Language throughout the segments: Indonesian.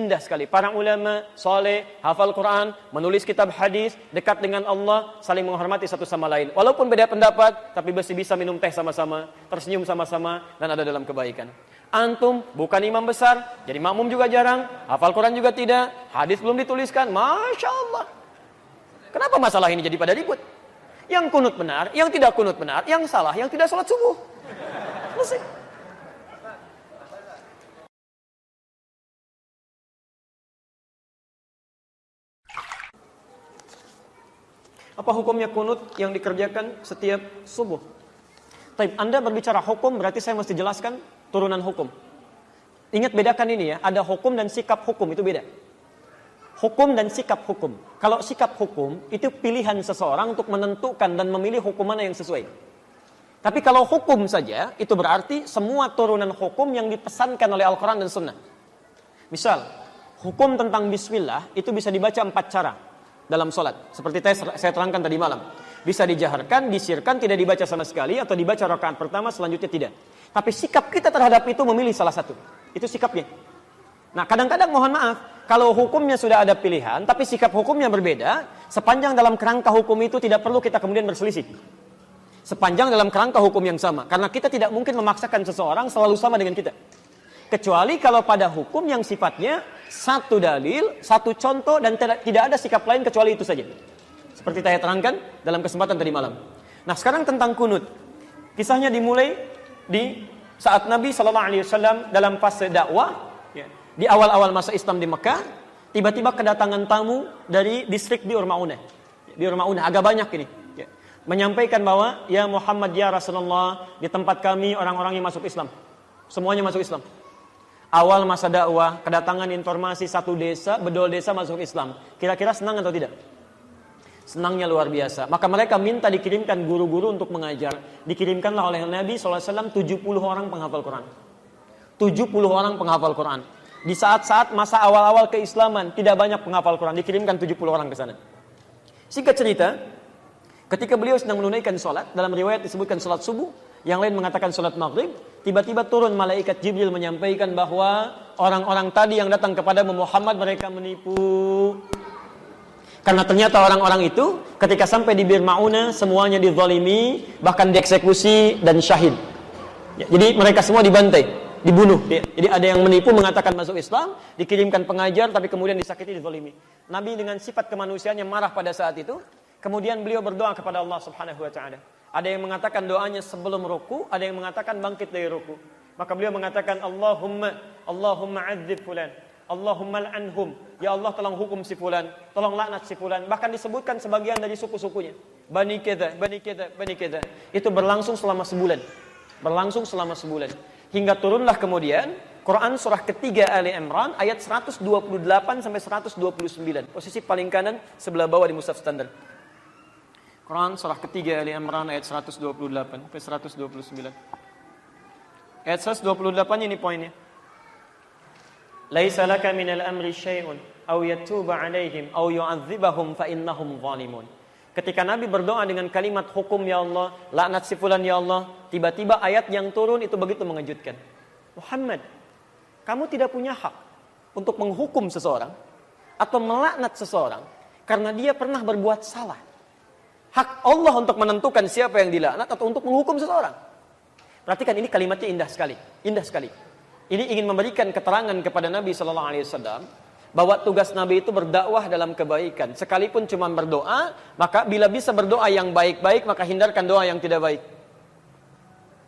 indah sekali. Para ulama soleh, hafal Quran, menulis kitab hadis, dekat dengan Allah, saling menghormati satu sama lain. Walaupun beda pendapat, tapi masih bisa minum teh sama-sama, tersenyum sama-sama, dan ada dalam kebaikan. Antum bukan imam besar, jadi makmum juga jarang, hafal Quran juga tidak, hadis belum dituliskan, Masya Allah. Kenapa masalah ini jadi pada ribut? Yang kunut benar, yang tidak kunut benar, yang salah, yang tidak sholat subuh. Selesai. Apa hukumnya kunut yang dikerjakan setiap subuh? Taib, Anda berbicara hukum, berarti saya mesti jelaskan turunan hukum. Ingat bedakan ini ya, ada hukum dan sikap hukum, itu beda. Hukum dan sikap hukum. Kalau sikap hukum, itu pilihan seseorang untuk menentukan dan memilih hukum mana yang sesuai. Tapi kalau hukum saja, itu berarti semua turunan hukum yang dipesankan oleh Al-Quran dan Sunnah. Misal, hukum tentang bismillah, itu bisa dibaca 4 cara dalam sholat. Seperti saya terangkan tadi malam. Bisa dijaharkan, disirkan, tidak dibaca sama sekali, atau dibaca rakaat pertama, selanjutnya tidak. Tapi sikap kita terhadap itu memilih salah satu. Itu sikapnya. Nah, kadang-kadang mohon maaf, kalau hukumnya sudah ada pilihan, tapi sikap hukumnya berbeda, sepanjang dalam kerangka hukum itu tidak perlu kita kemudian berselisih. Sepanjang dalam kerangka hukum yang sama. Karena kita tidak mungkin memaksakan seseorang selalu sama dengan kita. Kecuali kalau pada hukum yang sifatnya satu dalil, satu contoh, dan tidak ada sikap lain kecuali itu saja. Seperti saya terangkan dalam kesempatan tadi malam. Nah, sekarang tentang kunut. Kisahnya dimulai di saat Nabi SAW dalam fase dakwah, di awal-awal masa Islam di Mekah, tiba-tiba kedatangan tamu dari distrik Bi'r Ma'unah. Bi'r Ma'unah agak banyak ini. Menyampaikan bahwa, ya Muhammad ya Rasulullah, di tempat kami orang-orang yang masuk Islam. Semuanya masuk Islam. Awal masa dakwah, kedatangan informasi satu desa, bedol desa masuk Islam. Kira-kira senang atau tidak? Senangnya luar biasa. Maka mereka minta dikirimkan guru-guru untuk mengajar. Dikirimkanlah oleh Nabi SAW 70 orang penghafal Quran. 70 orang penghafal Quran. Di saat-saat masa awal-awal keislaman, tidak banyak penghafal Quran. Dikirimkan 70 orang ke sana. Singkat cerita, ketika beliau sedang menunaikan sholat, dalam riwayat disebutkan sholat subuh, yang lain mengatakan sholat maghrib, tiba-tiba turun malaikat Jibril menyampaikan bahwa orang-orang tadi yang datang kepada Muhammad, mereka menipu. Karena ternyata orang-orang itu ketika sampai di Bir Ma'unah semuanya dizalimi, bahkan dieksekusi dan syahid. Jadi mereka semua dibantai, dibunuh. Jadi ada yang menipu mengatakan masuk Islam, dikirimkan pengajar tapi kemudian disakiti, dizalimi. Nabi dengan sifat kemanusiaannya marah pada saat itu. Kemudian beliau berdoa kepada Allah Subhanahu wa taala. Ada yang mengatakan doanya sebelum ruku, ada yang mengatakan bangkit dari ruku. Maka beliau mengatakan Allahumma adzib fulan. Allahumma al'anhum. Ya Allah, tolong hukum si fulan, tolong laknat si fulan. Bahkan disebutkan sebagian dari suku-sukunya. Bani keda, bani keda, bani keda. Itu berlangsung selama sebulan. Berlangsung selama sebulan. Hingga turunlah kemudian Quran surah ketiga Ali Imran ayat 128 sampai 129. Posisi paling kanan sebelah bawah di mushaf standar. Quran surah ketiga Ali Imran ayat 128 sampai 129. Ayat 128 ini poinnya. Laisa laka minal amri syai'un aw yatuba 'alaihim aw yu'adzibahum fa innahum zalimun. Ketika Nabi berdoa dengan kalimat hukum ya Allah, laknat si fulan ya Allah, tiba-tiba ayat yang turun itu begitu mengejutkan. Muhammad, kamu tidak punya hak untuk menghukum seseorang atau melaknat seseorang karena dia pernah berbuat salah. Hak Allah untuk menentukan siapa yang dilaknat atau untuk menghukum seseorang. Perhatikan, ini kalimatnya indah sekali. Indah sekali. Ini ingin memberikan keterangan kepada Nabi SAW bahwa tugas Nabi itu berdakwah dalam kebaikan. Sekalipun cuma berdoa, maka bila bisa berdoa yang baik-baik, maka hindarkan doa yang tidak baik.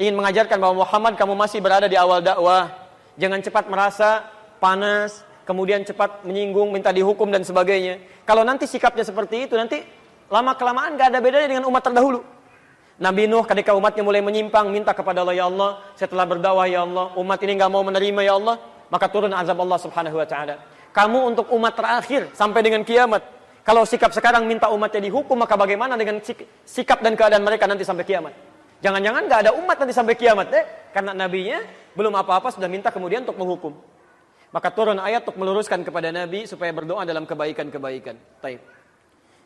Ingin mengajarkan bahwa Muhammad, kamu masih berada di awal dakwah. Jangan cepat merasa panas, kemudian cepat menyinggung, minta dihukum dan sebagainya. Kalau nanti sikapnya seperti itu, nanti lama-kelamaan gak ada bedanya dengan umat terdahulu. Nabi Nuh ketika umatnya mulai menyimpang, minta kepada Allah, ya Allah, setelah berdakwah ya Allah, umat ini gak mau menerima ya Allah, maka turun azab Allah Subhanahu wa taala. Kamu untuk umat terakhir sampai dengan kiamat. Kalau sikap sekarang minta umatnya dihukum, maka bagaimana dengan sikap dan keadaan mereka nanti sampai kiamat? Jangan-jangan gak ada umat nanti sampai kiamat karena nabinya belum apa-apa sudah minta kemudian untuk menghukum. Maka turun ayat untuk meluruskan kepada Nabi supaya berdoa dalam kebaikan-kebaikan. Taib.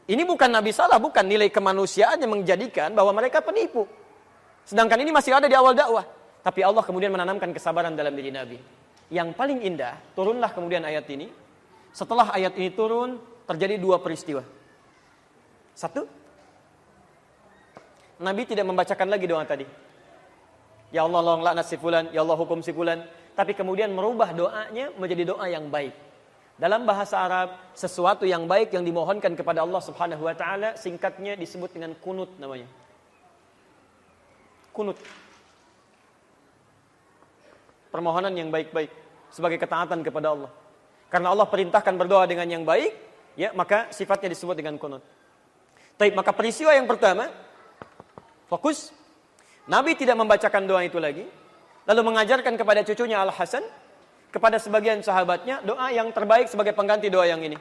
Ini bukan Nabi salah, bukan nilai kemanusiaan yang menjadikan bahwa mereka penipu. Sedangkan ini masih ada di awal dakwah. Tapi Allah kemudian menanamkan kesabaran dalam diri Nabi. Yang paling indah, turunlah kemudian ayat ini. Setelah ayat ini turun, terjadi dua peristiwa. Satu, Nabi tidak membacakan lagi doa tadi. Ya Allah, tolong laknat si fulan, ya Allah hukum si fulan. Tapi kemudian merubah doanya menjadi doa yang baik. Dalam bahasa Arab, sesuatu yang baik yang dimohonkan kepada Allah Subhanahu wa taala, singkatnya disebut dengan kunut namanya. Kunut. Permohonan yang baik-baik sebagai ketaatan kepada Allah. Karena Allah perintahkan berdoa dengan yang baik, ya, maka sifatnya disebut dengan kunut. Baik, maka peristiwa yang pertama, fokus, Nabi tidak membacakan doa itu lagi, lalu mengajarkan kepada cucunya Al-Hasan, kepada sebagian sahabatnya, doa yang terbaik sebagai pengganti doa yang ini.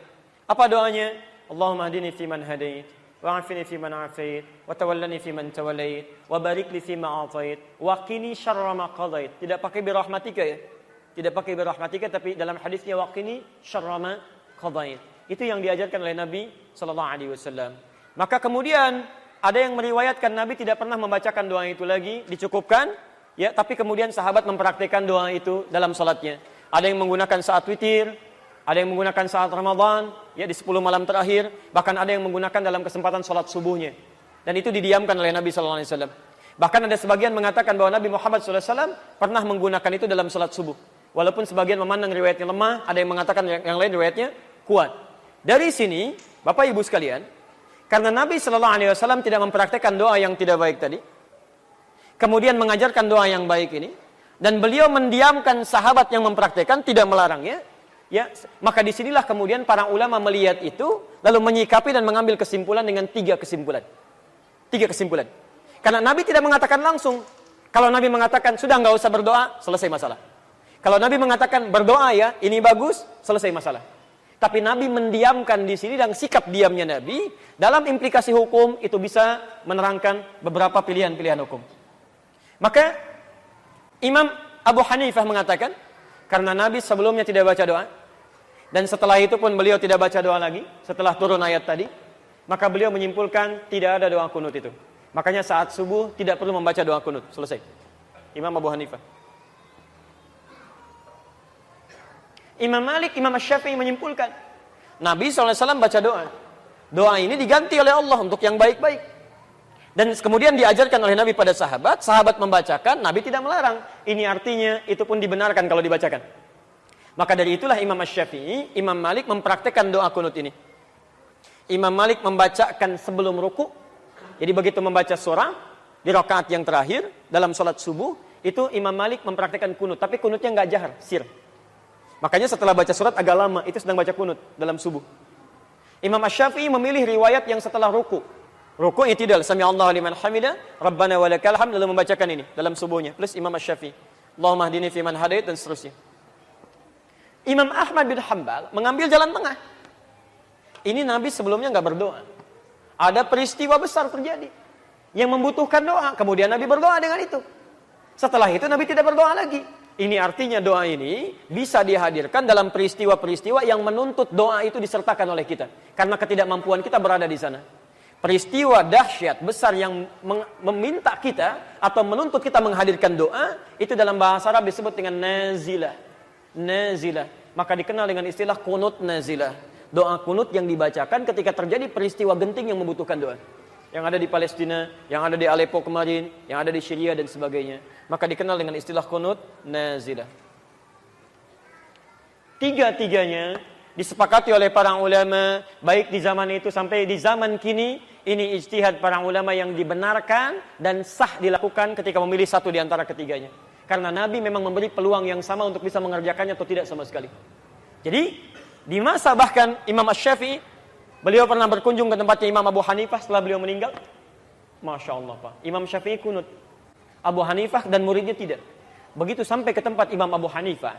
Apa doanya? Allahumma hadini fiman hadait, wa'afini fiman afait, wa tawallani fiman tawallait, wa barik li fima atait, wa qini syarra ma qadait. Tidak pakai birahmatika ya. Tidak pakai birahmatika, tapi dalam hadisnya wa qini syarra ma qadait. Itu yang diajarkan oleh Nabi sallallahu alaihi wasallam. Maka kemudian ada yang meriwayatkan Nabi tidak pernah membacakan doa itu lagi, dicukupkan, ya, tapi kemudian sahabat mempraktikkan doa itu dalam salatnya. Ada yang menggunakan saat witir, ada yang menggunakan saat Ramadan, ya, di 10 malam terakhir, bahkan ada yang menggunakan dalam kesempatan salat subuhnya. Dan itu didiamkan oleh Nabi sallallahu alaihi wasallam. Bahkan ada sebagian mengatakan bahwa Nabi Muhammad sallallahu alaihi wasallam pernah menggunakan itu dalam salat subuh. Walaupun sebagian memandang riwayatnya lemah, ada yang mengatakan yang lain riwayatnya kuat. Dari sini, Bapak Ibu sekalian, karena Nabi sallallahu alaihi wasallam tidak mempraktikkan doa yang tidak baik tadi, kemudian mengajarkan doa yang baik ini, dan beliau mendiamkan sahabat yang mempraktikkan, tidak melarangnya, ya, maka disinilah kemudian para ulama melihat itu, lalu menyikapi dan mengambil kesimpulan dengan tiga kesimpulan. Karena Nabi tidak mengatakan langsung. Kalau Nabi mengatakan sudah nggak usah berdoa, selesai masalah. Kalau Nabi mengatakan berdoa ya, ini bagus, selesai masalah. Tapi Nabi mendiamkan di sini, dan sikap diamnya Nabi dalam implikasi hukum itu bisa menerangkan beberapa pilihan-pilihan hukum. Maka Imam Abu Hanifah mengatakan, karena Nabi sebelumnya tidak baca doa, dan setelah itu pun beliau tidak baca doa lagi, setelah turun ayat tadi, maka beliau menyimpulkan tidak ada doa kunut itu. Makanya saat subuh tidak perlu membaca doa kunut, selesai. Imam Abu Hanifah. Imam Malik, Imam Syafi'i menyimpulkan, Nabi SAW baca doa. Doa ini diganti oleh Allah untuk yang baik-baik. Dan kemudian diajarkan oleh Nabi pada sahabat, sahabat membacakan, Nabi tidak melarang. Ini artinya itu pun dibenarkan kalau dibacakan. Maka dari itulah Imam Syafi'i, Imam Malik mempraktekkan doa kunut ini. Imam Malik membacakan sebelum ruku. Jadi begitu membaca surah di rakaat yang terakhir dalam sholat subuh, itu Imam Malik mempraktekkan kunut, tapi kunutnya nggak jahar, sir. Makanya setelah baca surat agak lama, itu sedang baca kunut dalam subuh. Imam Syafi'i memilih riwayat yang setelah ruku. Ruku i'tidal, sami Allahu liman hamidah, Rabbana walakal hamd, lalu membacakan ini dalam subuhnya. Plus Imam Syafi'i, Allahumma hdini fiman hadait, dan seterusnya. Imam Ahmad bin Hanbal mengambil jalan tengah. Ini Nabi sebelumnya nggak berdoa. Ada peristiwa besar terjadi yang membutuhkan doa, kemudian Nabi berdoa dengan itu. Setelah itu Nabi tidak berdoa lagi. Ini artinya doa ini bisa dihadirkan dalam peristiwa-peristiwa yang menuntut doa itu disertakan oleh kita. Karena ketidakmampuan kita berada di sana. Peristiwa dahsyat besar yang meminta kita atau menuntut kita menghadirkan doa, itu dalam bahasa Arab disebut dengan nazilah. Nazilah. Maka dikenal dengan istilah kunut nazilah. Doa kunut yang dibacakan ketika terjadi peristiwa genting yang membutuhkan doa. Yang ada di Palestina, yang ada di Aleppo kemarin, yang ada di Syria dan sebagainya. Maka dikenal dengan istilah kunut nazilah. Tiga-tiganya disepakati oleh para ulama, baik di zaman itu sampai di zaman kini, ini ijtihad para ulama yang dibenarkan dan sah dilakukan ketika memilih satu di antara ketiganya. Karena Nabi memang memberi peluang yang sama untuk bisa mengerjakannya atau tidak sama sekali. Jadi, di masa bahkan Imam Syafi'i, beliau pernah berkunjung ke tempatnya Imam Abu Hanifah setelah beliau meninggal. Masya Allah Pak, Imam Syafi'i kunut, Abu Hanifah dan muridnya tidak. Begitu sampai ke tempat Imam Abu Hanifah,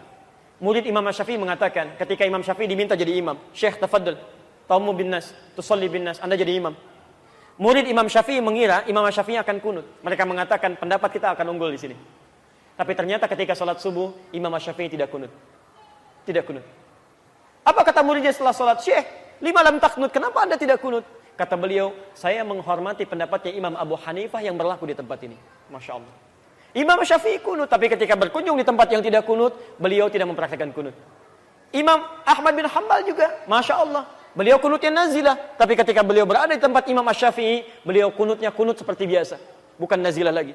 murid Imam Syafi'i mengatakan, ketika Imam Syafi'i diminta jadi imam, Syekh tafaddal, taumu bin nas, tusalli bin nas, Anda jadi imam. Murid Imam Syafi'i mengira Imam Syafi'i akan kunut. Mereka mengatakan pendapat kita akan unggul di sini. Tapi ternyata ketika sholat subuh, Imam Syafi'i tidak kunut. Tidak kunut. Apa kata muridnya setelah sholat? Syekh, lima lam taknut, kenapa Anda tidak kunut? Kata beliau, saya menghormati pendapatnya Imam Abu Hanifah yang berlaku di tempat ini. Masya Allah. Imam Syafi'i kunut, tapi ketika berkunjung di tempat yang tidak kunut, beliau tidak mempraktikkan kunut. Imam Ahmad bin Hanbal juga, Masya Allah, beliau kunutnya nazilah, tapi ketika beliau berada di tempat Imam Syafi'i, beliau kunutnya kunut seperti biasa, bukan nazilah lagi.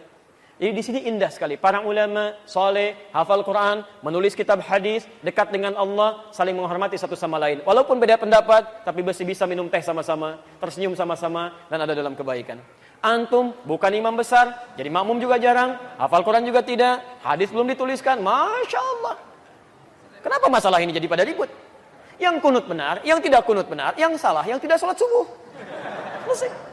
Jadi di sini indah sekali. Para ulama soleh, hafal Quran, menulis kitab hadis, dekat dengan Allah, saling menghormati satu sama lain. Walaupun beda pendapat, tapi masih bisa minum teh sama-sama, tersenyum sama-sama, dan ada dalam kebaikan. Antum bukan imam besar, jadi makmum juga jarang, hafal Quran juga tidak, hadis belum dituliskan, Masya Allah. Kenapa masalah ini jadi pada ribut? Yang kunut benar, yang tidak kunut benar, yang salah, yang tidak sholat subuh. Selesai.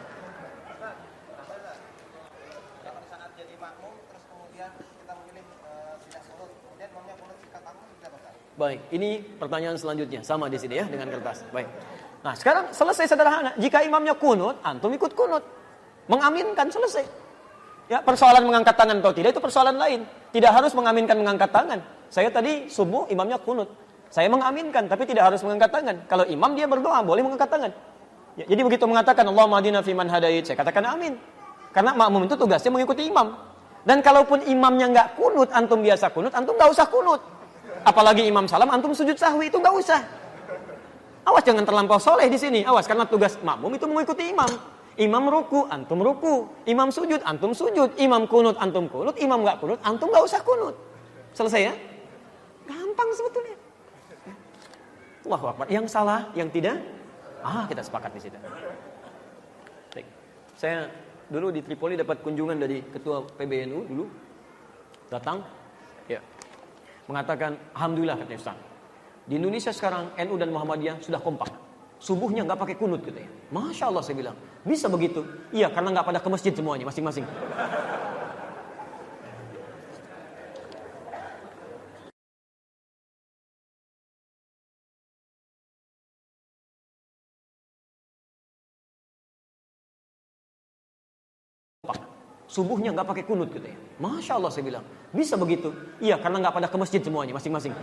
Baik, ini pertanyaan selanjutnya, sama di sini ya dengan kertas. Baik. Nah, sekarang selesai sederhana. Jika imamnya kunut, antum ikut kunut. Mengaminkan, selesai. Ya, persoalan mengangkat tangan atau tidak itu persoalan lain. Tidak harus mengaminkan mengangkat tangan. Saya tadi subuh imamnya kunut. Saya mengaminkan tapi tidak harus mengangkat tangan. Kalau imam dia berdoa boleh mengangkat tangan. Ya, jadi begitu mengatakan Allahumma hadina fiman hadait, saya katakan amin. Karena makmum itu tugasnya mengikuti imam. Dan kalaupun imamnya enggak kunut, antum biasa kunut, antum enggak usah kunut. Apalagi imam salam, antum sujud sahwi, itu nggak usah. Awas jangan terlampau soleh di sini. Awas, karena tugas makmum itu mengikuti imam. Imam ruku, antum ruku. Imam sujud, antum sujud. Imam kunut, antum kunut. Imam nggak kunut, antum nggak usah kunut. Selesai ya? Gampang sebetulnya. Allahu Akbar. Yang salah, yang tidak, kita sepakat di situ. Baik. Saya dulu di Tripoli dapat kunjungan dari ketua PBNU dulu. Datang, ya. Mengatakan, Alhamdulillah katanya Ustaz, di Indonesia sekarang NU dan Muhammadiyah sudah kompak. Subuhnya nggak pakai kunut katanya. Masya Allah saya bilang, bisa begitu? Iya, karena nggak pada ke masjid semuanya, masing-masing. Subuhnya nggak pakai kunut katanya. Masya Allah saya bilang, bisa begitu? Iya, karena nggak pada ke masjid semuanya, masing-masing.